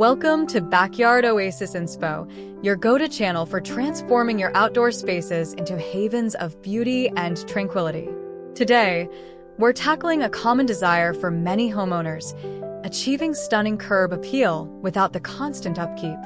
Welcome to Backyard Oasis Inspo, your go-to channel for transforming your outdoor spaces into havens of beauty and tranquility. Today, we're tackling a common desire for many homeowners, achieving stunning curb appeal without the constant upkeep.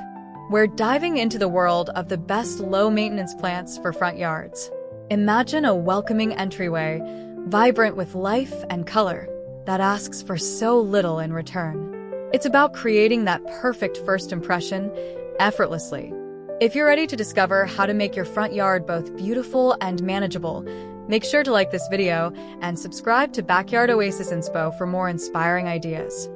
We're diving into the world of the best low-maintenance plants for front yards. Imagine a welcoming entryway, vibrant with life and color, that asks for so little in return. It's about creating that perfect first impression effortlessly. If you're ready to discover how to make your front yard both beautiful and manageable, make sure to like this video and subscribe to Backyard Oasis Inspo for more inspiring ideas.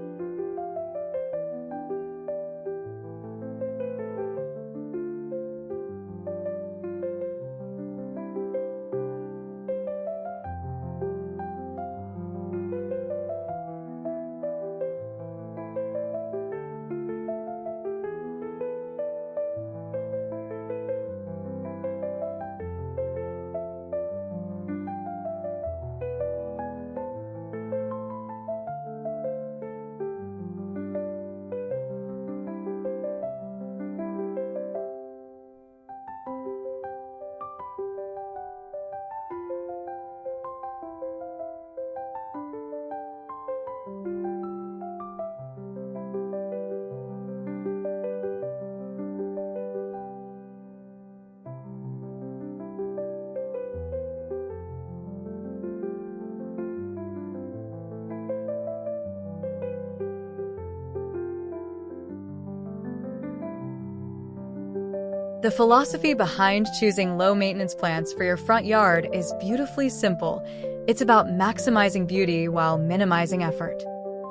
The philosophy behind choosing low-maintenance plants for your front yard is beautifully simple. It's about maximizing beauty while minimizing effort.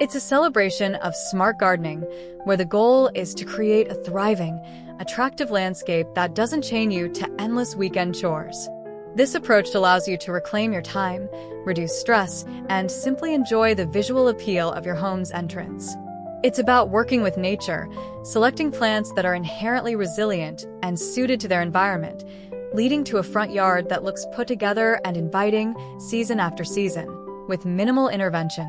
It's a celebration of smart gardening, where the goal is to create a thriving, attractive landscape that doesn't chain you to endless weekend chores. This approach allows you to reclaim your time, reduce stress, and simply enjoy the visual appeal of your home's entrance. It's about working with nature, selecting plants that are inherently resilient and suited to their environment, leading to a front yard that looks put together and inviting season after season, with minimal intervention.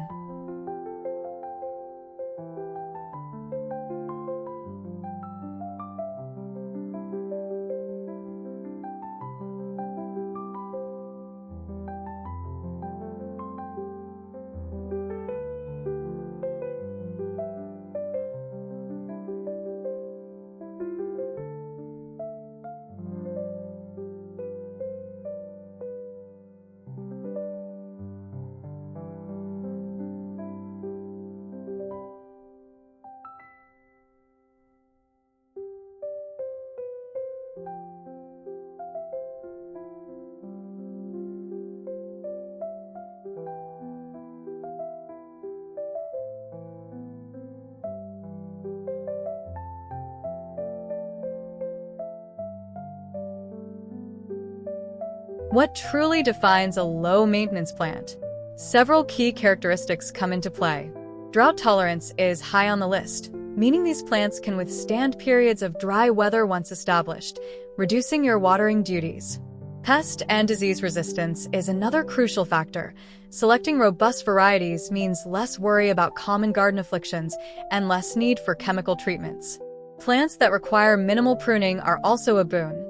What truly defines a low-maintenance plant? Several key characteristics come into play. Drought tolerance is high on the list, meaning these plants can withstand periods of dry weather once established, reducing your watering duties. Pest and disease resistance is another crucial factor. Selecting robust varieties means less worry about common garden afflictions and less need for chemical treatments. Plants that require minimal pruning are also a boon.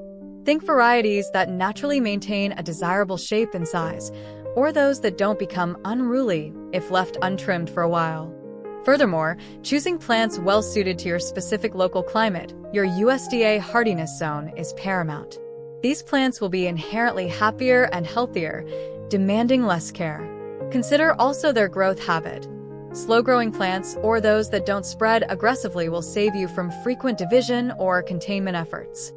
Think varieties that naturally maintain a desirable shape and size, or those that don't become unruly if left untrimmed for a while. Furthermore, choosing plants well-suited to your specific local climate, your USDA hardiness zone, is paramount. These plants will be inherently happier and healthier, demanding less care. Consider also their growth habit. Slow-growing plants, or those that don't spread aggressively, will save you from frequent division or containment efforts.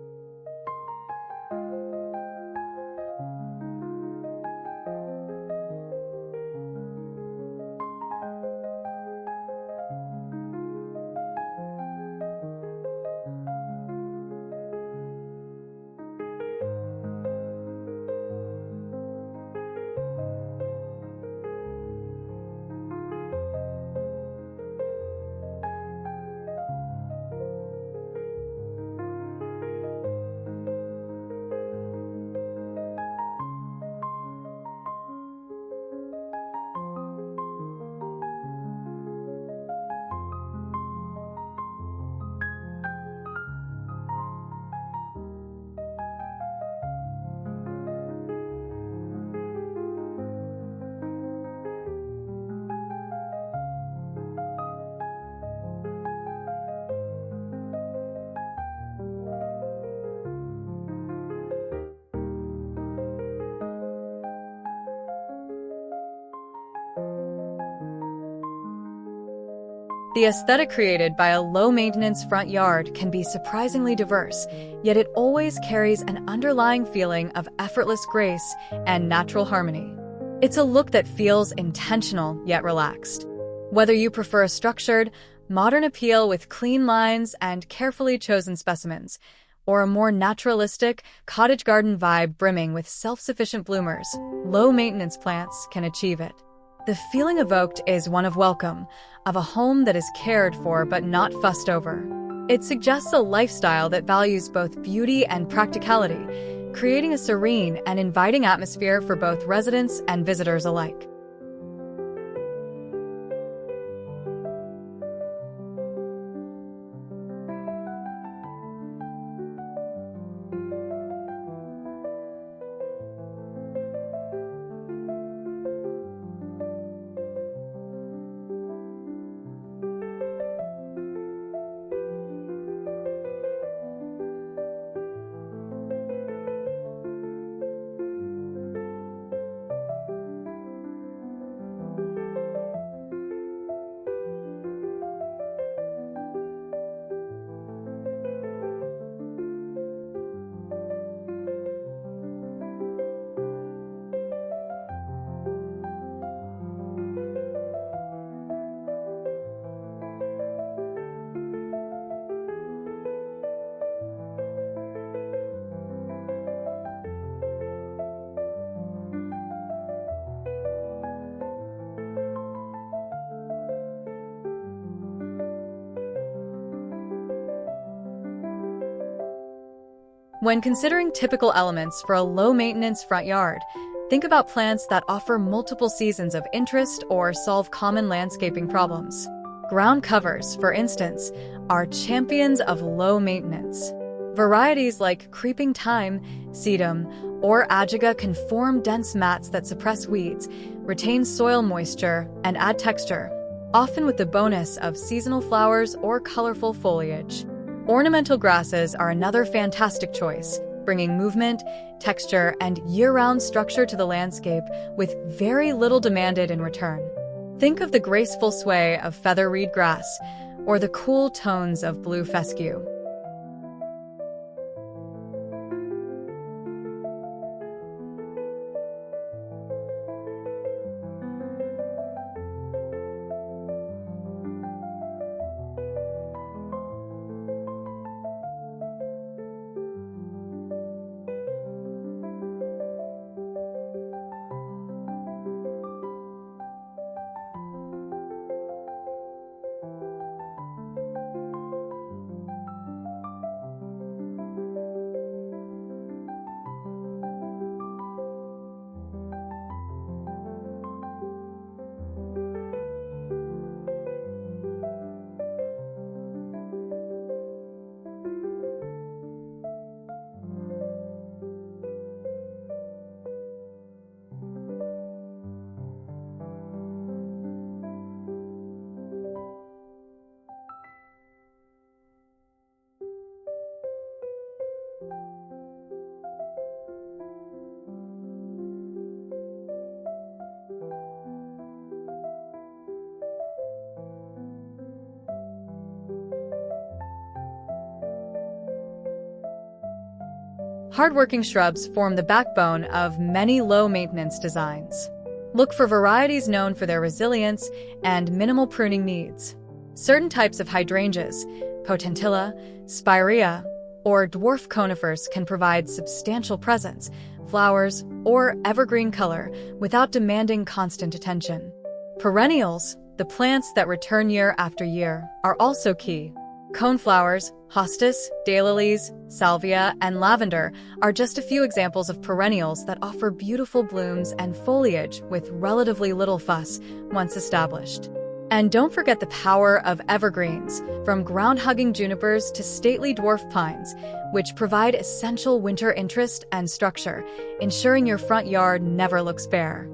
The aesthetic created by a low-maintenance front yard can be surprisingly diverse, yet it always carries an underlying feeling of effortless grace and natural harmony. It's a look that feels intentional yet relaxed. Whether you prefer a structured, modern appeal with clean lines and carefully chosen specimens, or a more naturalistic, cottage garden vibe brimming with self-sufficient bloomers, low-maintenance plants can achieve it. The feeling evoked is one of welcome, of a home that is cared for but not fussed over. It suggests a lifestyle that values both beauty and practicality, creating a serene and inviting atmosphere for both residents and visitors alike. When considering typical elements for a low-maintenance front yard, think about plants that offer multiple seasons of interest or solve common landscaping problems. Ground covers, for instance, are champions of low maintenance. Varieties like creeping thyme, sedum, or ajaga can form dense mats that suppress weeds, retain soil moisture, and add texture, often with the bonus of seasonal flowers or colorful foliage. Ornamental grasses are another fantastic choice, bringing movement, texture, and year-round structure to the landscape with very little demanded in return. Think of the graceful sway of feather reed grass or the cool tones of blue fescue. Hardworking shrubs form the backbone of many low-maintenance designs. Look for varieties known for their resilience and minimal pruning needs. Certain types of hydrangeas, potentilla, spirea, or dwarf conifers can provide substantial presence, flowers, or evergreen color without demanding constant attention. Perennials, the plants that return year after year, are also key. Coneflowers, hostas, daylilies, salvia, and lavender are just a few examples of perennials that offer beautiful blooms and foliage with relatively little fuss once established. And don't forget the power of evergreens, from ground-hugging junipers to stately dwarf pines, which provide essential winter interest and structure, ensuring your front yard never looks bare.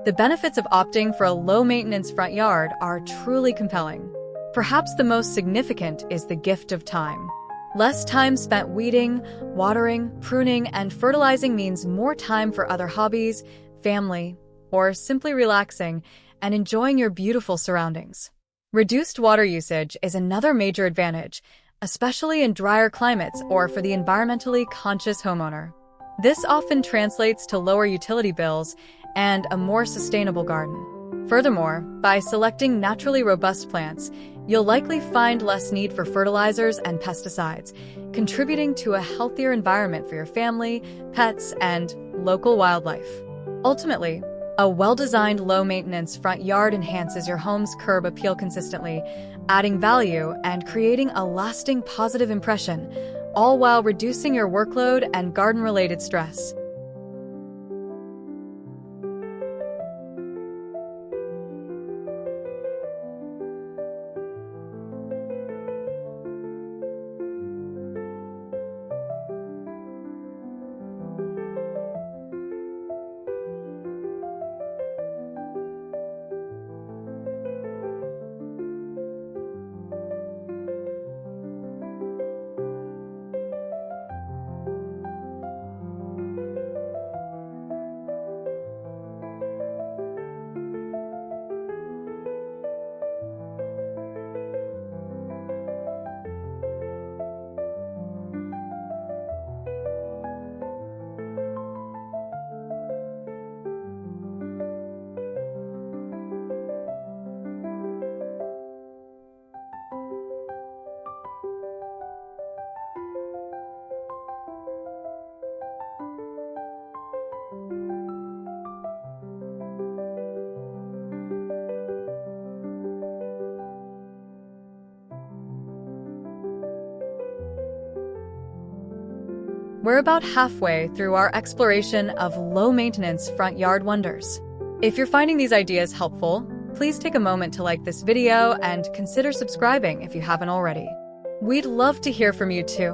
The benefits of opting for a low-maintenance front yard are truly compelling. Perhaps the most significant is the gift of time. Less time spent weeding, watering, pruning, and fertilizing means more time for other hobbies, family, or simply relaxing and enjoying your beautiful surroundings. Reduced water usage is another major advantage, especially in drier climates or for the environmentally conscious homeowner. This often translates to lower utility bills and a more sustainable garden. Furthermore, by selecting naturally robust plants, you'll likely find less need for fertilizers and pesticides, contributing to a healthier environment for your family, pets, and local wildlife. Ultimately, a well-designed, low-maintenance front yard enhances your home's curb appeal consistently, adding value and creating a lasting positive impression, all while reducing your workload and garden-related stress. We're about halfway through our exploration of low-maintenance front yard wonders. If you're finding these ideas helpful, please take a moment to like this video and consider subscribing if you haven't already. We'd love to hear from you too.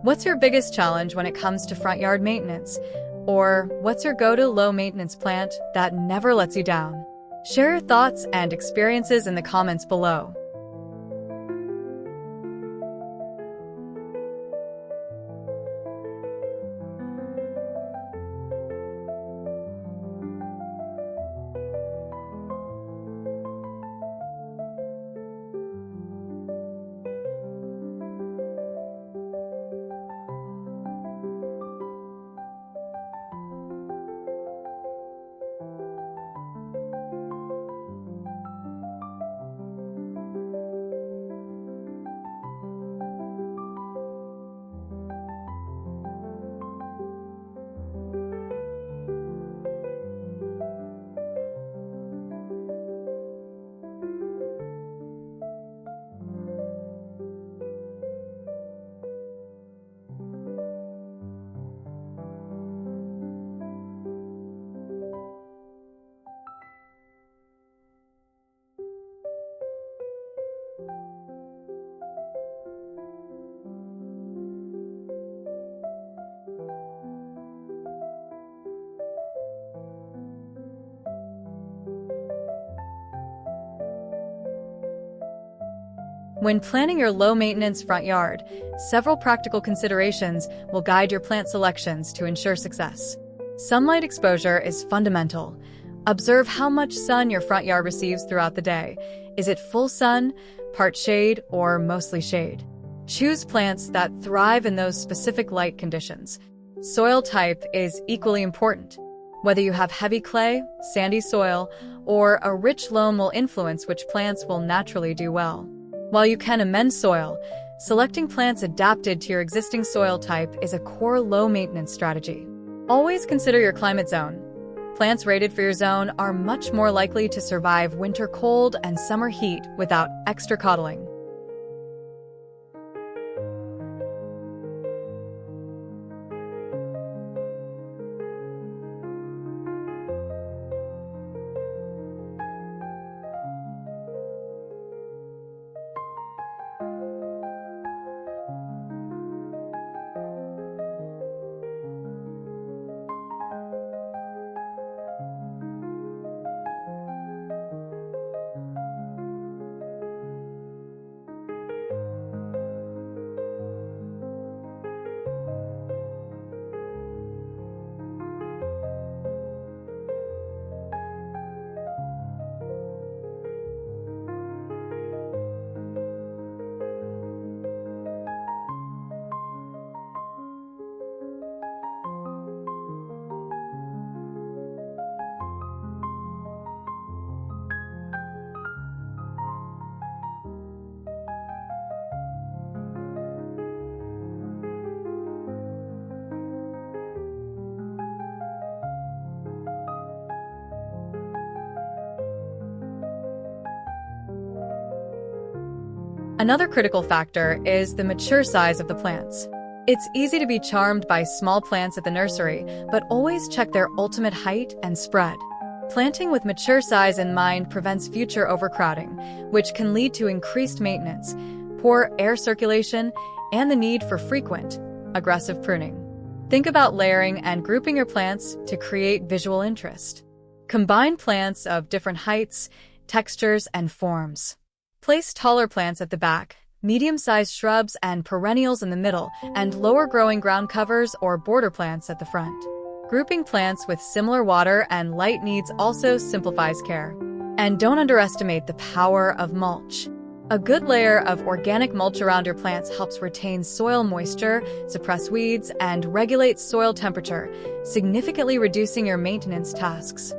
What's your biggest challenge when it comes to front yard maintenance? Or what's your go-to low-maintenance plant that never lets you down? Share your thoughts and experiences in the comments below. When planning your low-maintenance front yard, several practical considerations will guide your plant selections to ensure success. Sunlight exposure is fundamental. Observe how much sun your front yard receives throughout the day. Is it full sun, part shade, or mostly shade? Choose plants that thrive in those specific light conditions. Soil type is equally important. Whether you have heavy clay, sandy soil, or a rich loam will influence which plants will naturally do well. While you can amend soil, selecting plants adapted to your existing soil type is a core low-maintenance strategy. Always consider your climate zone. Plants rated for your zone are much more likely to survive winter cold and summer heat without extra coddling. Another critical factor is the mature size of the plants. It's easy to be charmed by small plants at the nursery, but always check their ultimate height and spread. Planting with mature size in mind prevents future overcrowding, which can lead to increased maintenance, poor air circulation, and the need for frequent, aggressive pruning. Think about layering and grouping your plants to create visual interest. Combine plants of different heights, textures, and forms. Place taller plants at the back, medium-sized shrubs and perennials in the middle, and lower-growing ground covers or border plants at the front. Grouping plants with similar water and light needs also simplifies care. And don't underestimate the power of mulch. A good layer of organic mulch around your plants helps retain soil moisture, suppress weeds, and regulate soil temperature, significantly reducing your maintenance tasks.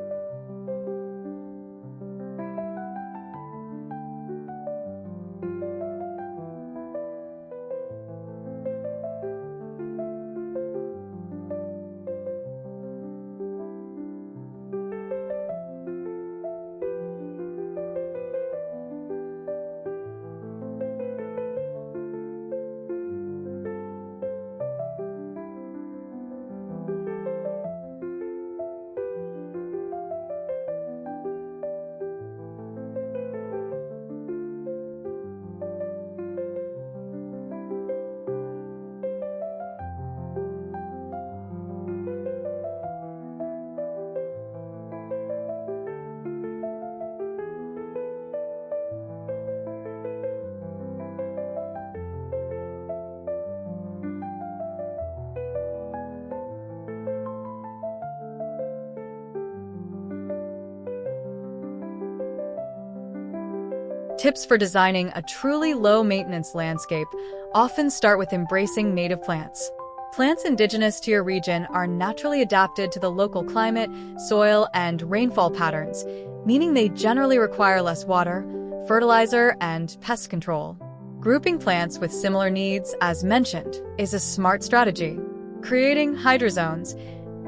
Tips for designing a truly low-maintenance landscape often start with embracing native plants. Plants indigenous to your region are naturally adapted to the local climate, soil, and rainfall patterns, meaning they generally require less water, fertilizer, and pest control. Grouping plants with similar needs, as mentioned, is a smart strategy. Creating hydrozones,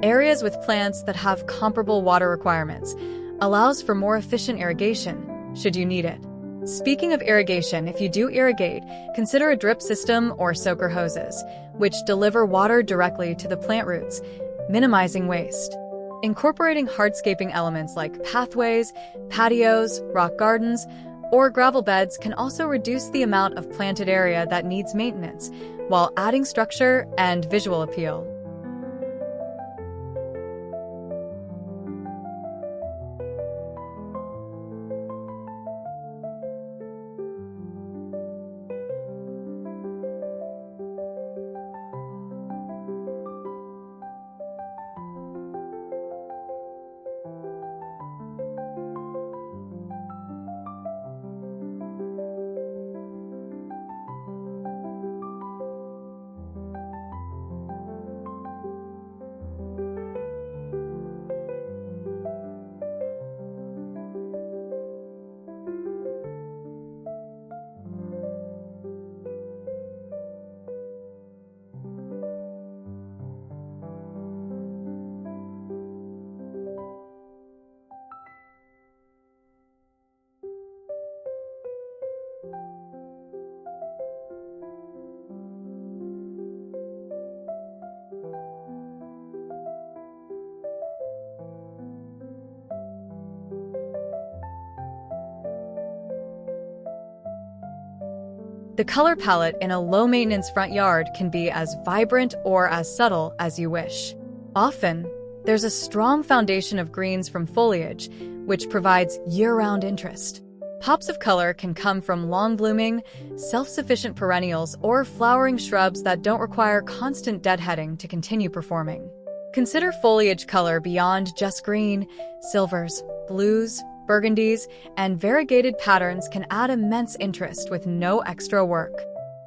areas with plants that have comparable water requirements, allows for more efficient irrigation, should you need it. Speaking of irrigation, if you do irrigate, consider a drip system or soaker hoses, which deliver water directly to the plant roots, minimizing waste. Incorporating hardscaping elements like pathways, patios, rock gardens, or gravel beds can also reduce the amount of planted area that needs maintenance, while adding structure and visual appeal. The color palette in a low-maintenance front yard can be as vibrant or as subtle as you wish. Often, there's a strong foundation of greens from foliage, which provides year-round interest. Pops of color can come from long-blooming, self-sufficient perennials or flowering shrubs that don't require constant deadheading to continue performing. Consider foliage color beyond just green. Silvers, blues, burgundies, and variegated patterns can add immense interest with no extra work.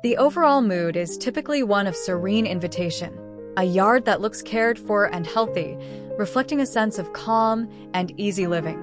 The overall mood is typically one of serene invitation, a yard that looks cared for and healthy, reflecting a sense of calm and easy living.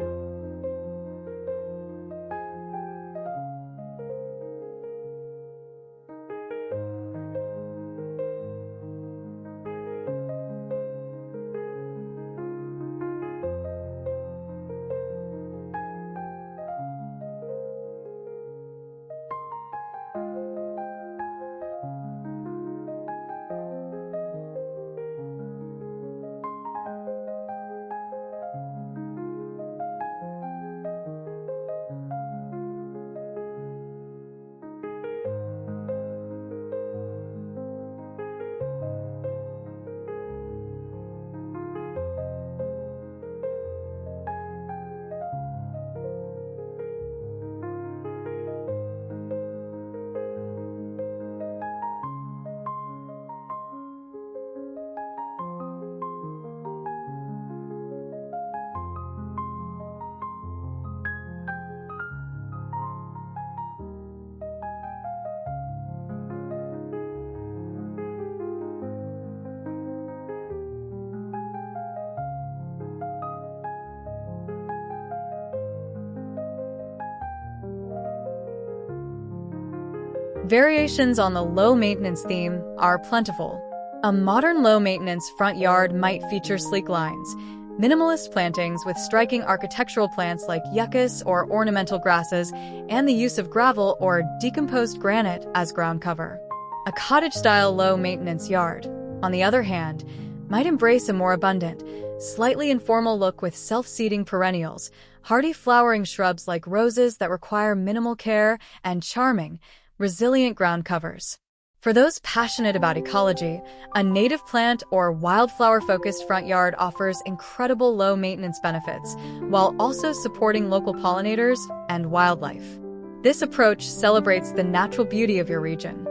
Variations on the low-maintenance theme are plentiful. A modern low-maintenance front yard might feature sleek lines, minimalist plantings with striking architectural plants like yuccas or ornamental grasses, and the use of gravel or decomposed granite as ground cover. A cottage-style low-maintenance yard, on the other hand, might embrace a more abundant, slightly informal look with self-seeding perennials, hardy flowering shrubs like roses that require minimal care, and charming, resilient ground covers. For those passionate about ecology, a native plant or wildflower-focused front yard offers incredible low-maintenance benefits, while also supporting local pollinators and wildlife. This approach celebrates the natural beauty of your region.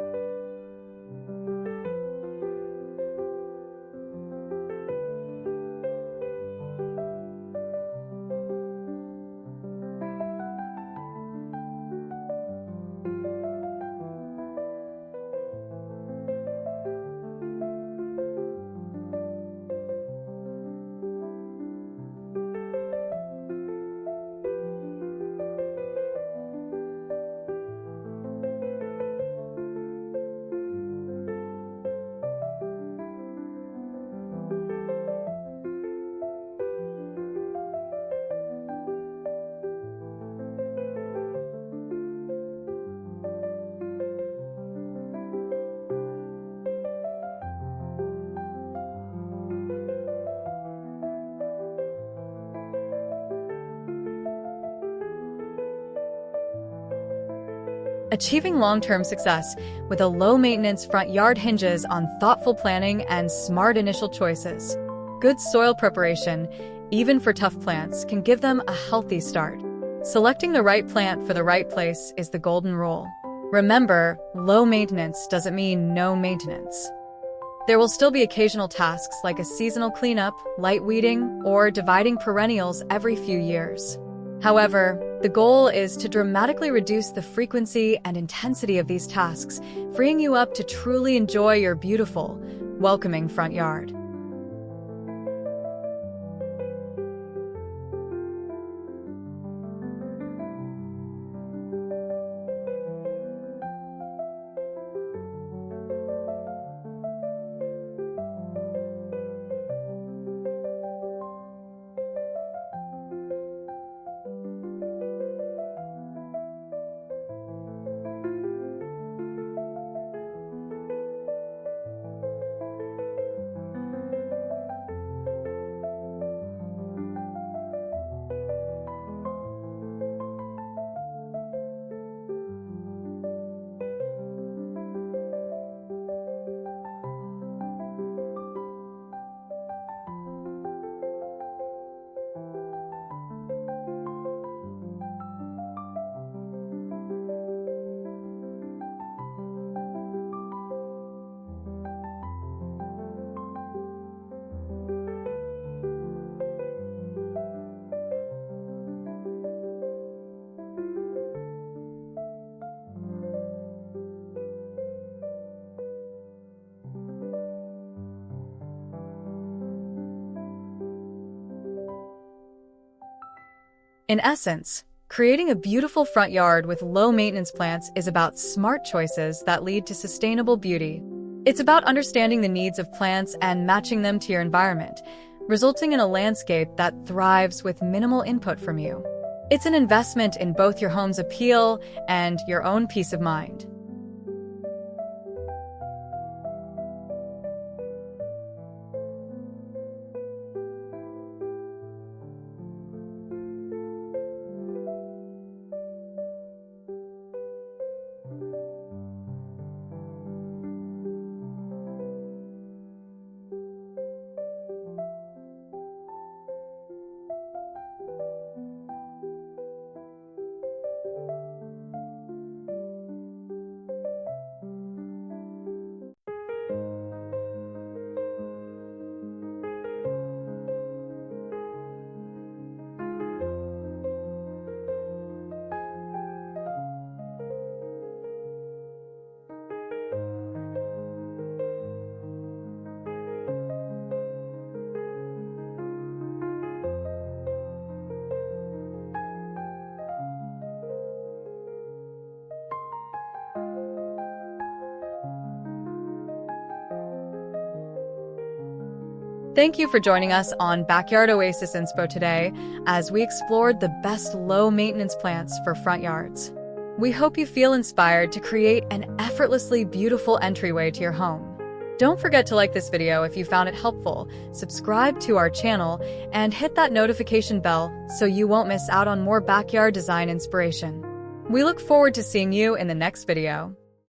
Achieving long-term success with a low-maintenance front yard hinges on thoughtful planning and smart initial choices. Good soil preparation, even for tough plants, can give them a healthy start. Selecting the right plant for the right place is the golden rule. Remember, low maintenance doesn't mean no maintenance. There will still be occasional tasks like a seasonal cleanup, light weeding, or dividing perennials every few years. However, the goal is to dramatically reduce the frequency and intensity of these tasks, freeing you up to truly enjoy your beautiful, welcoming front yard. In essence, creating a beautiful front yard with low-maintenance plants is about smart choices that lead to sustainable beauty. It's about understanding the needs of plants and matching them to your environment, resulting in a landscape that thrives with minimal input from you. It's an investment in both your home's appeal and your own peace of mind. Thank you for joining us on Backyard Oasis Inspo today as we explored the best low-maintenance plants for front yards. We hope you feel inspired to create an effortlessly beautiful entryway to your home. Don't forget to like this video if you found it helpful, subscribe to our channel, and hit that notification bell so you won't miss out on more backyard design inspiration. We look forward to seeing you in the next video.